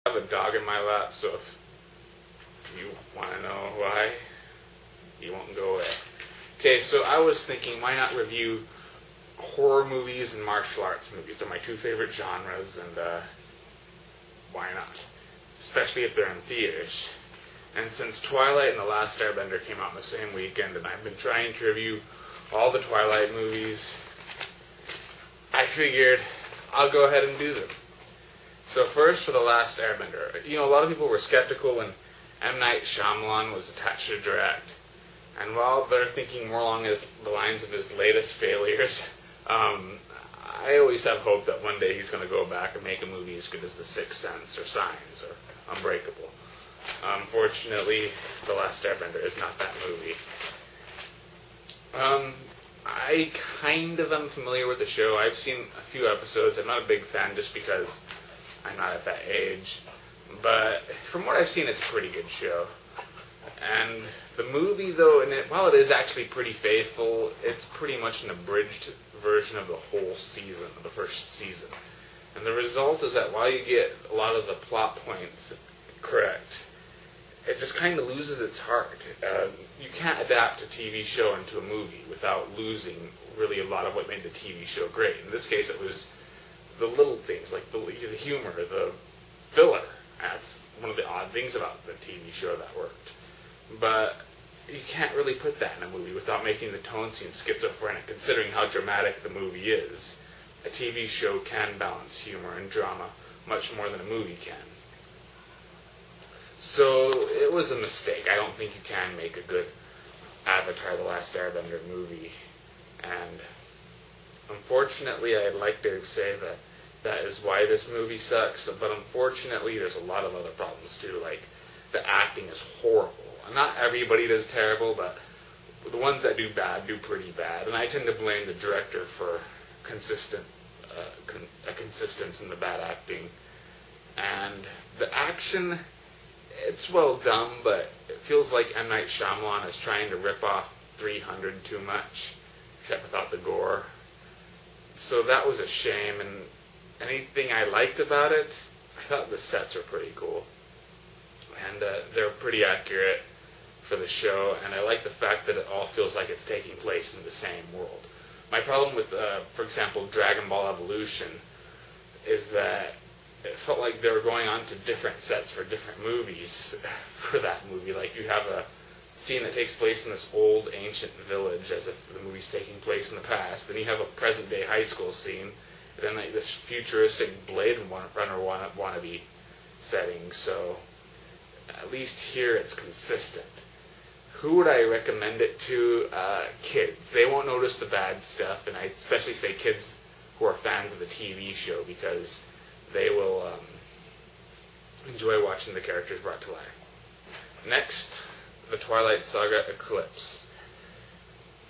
I have a dog in my lap, so if you want to know why, you won't go away. Okay, so I was thinking, why not review horror movies and martial arts movies? They're my two favorite genres, and why not? Especially if they're in theaters. And since Twilight and The Last Airbender came out in the same weekend, and I've been trying to review all the Twilight movies, I figured I'll go ahead and do them. So first, for The Last Airbender. You know, a lot of people were skeptical when M. Night Shyamalan was attached to direct. And while they're thinking more along the lines of his latest failures, I always have hope that one day he's going to go back and make a movie as good as The Sixth Sense or Signs or Unbreakable. Unfortunately, The Last Airbender is not that movie. I kind of am familiar with the show. I've seen a few episodes. I'm not a big fan just because I'm not at that age. But from what I've seen, it's a pretty good show. And the movie, though, while it is actually pretty faithful, it's pretty much an abridged version of the whole season, the first season. And the result is that while you get a lot of the plot points correct, it just kind of loses its heart. You can't adapt a TV show into a movie without losing really a lot of what made the TV show great. In this case, it was the little things, like the humor, the filler. That's one of the odd things about the TV show that worked. But you can't really put that in a movie without making the tone seem schizophrenic, considering how dramatic the movie is. A TV show can balance humor and drama much more than a movie can. So it was a mistake. I don't think you can make a good Avatar: The Last Airbender movie. And unfortunately, I'd like to say that that is why this movie sucks, but unfortunately there's a lot of other problems too, like the acting is horrible. Not everybody does terrible, but the ones that do bad do pretty bad, and I tend to blame the director for consistency in the bad acting. And the action, it's well done, but it feels like M. Night Shyamalan is trying to rip off 300 too much, except without the gore. So that was a shame, and anything I liked about it, I thought the sets were pretty cool. And they're pretty accurate for the show, and I like the fact that it all feels like it's taking place in the same world. My problem with, for example, Dragon Ball Evolution is that it felt like they were going on to different sets for different movies for that movie. Like, you have a scene that takes place in this old, ancient village, as if the movie's taking place in the past. Then you have a present-day high school scene, and then like this futuristic Blade Runner wannabe setting. So at least here it's consistent. Who would I recommend it to? Kids. They won't notice the bad stuff, and I especially say kids who are fans of the TV show, because they will enjoy watching the characters brought to life. Next, the Twilight Saga Eclipse.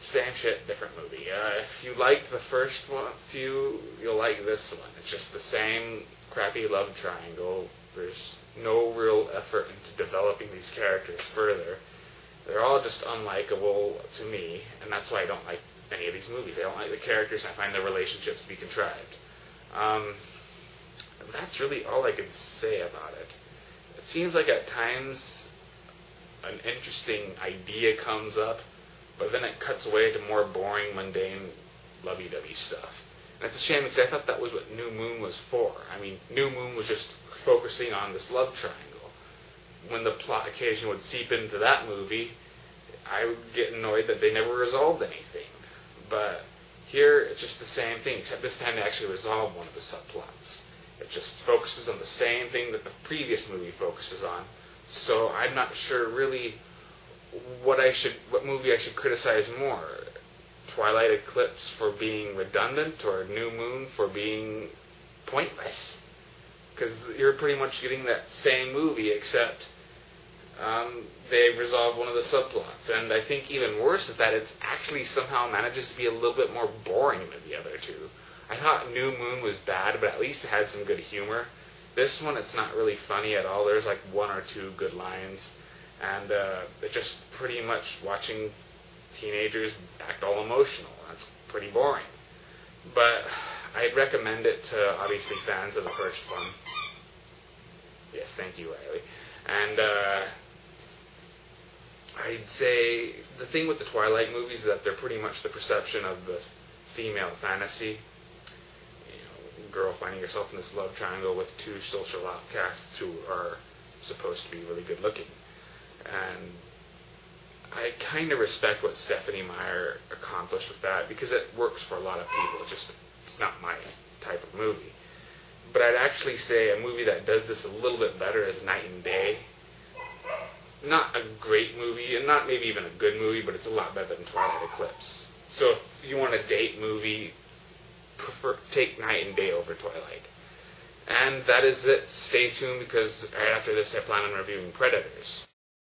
Same shit, different movie. If you liked the first few, you'll like this one. It's just the same crappy love triangle. There's no real effort into developing these characters further. They're all just unlikable to me, and that's why I don't like any of these movies. I don't like the characters, and I find the relationships to be contrived. That's really all I can say about it. It seems like at times an interesting idea comes up, but then it cuts away to more boring, mundane, lovey-dovey stuff. And it's a shame, because I thought that was what New Moon was for. I mean, New Moon was just focusing on this love triangle. When the plot occasion would seep into that movie, I would get annoyed that they never resolved anything. But here, it's just the same thing, except this time they actually resolve one of the subplots. It just focuses on the same thing that the previous movie focuses on. So I'm not sure really what movie I should criticize more. Twilight Eclipse for being redundant, or New Moon for being pointless. Because you're pretty much getting that same movie, except they resolve one of the subplots. And I think even worse is that it's actually somehow manages to be a little bit more boring than the other two. I thought New Moon was bad, but at least it had some good humor. This one, it's not really funny at all. There's like one or two good lines. And it's just pretty much watching teenagers act all emotional. That's pretty boring. But I'd recommend it to, obviously, fans of the first one. Yes, Yes, thank you, Riley. And I'd say the thing with the Twilight movies is that they're pretty much the perception of the female fantasy. Girl finding herself in this love triangle with two social outcasts who are supposed to be really good looking. And I kind of respect what Stephenie Meyer accomplished with that because it works for a lot of people. It's not my type of movie. But I'd actually say a movie that does this a little bit better is Night and Day. Not a great movie, and not maybe even a good movie, but it's a lot better than Twilight Eclipse. So if you want a date movie, take Night and Day over Twilight. And that is it. Stay tuned because right after this I plan on reviewing Predators.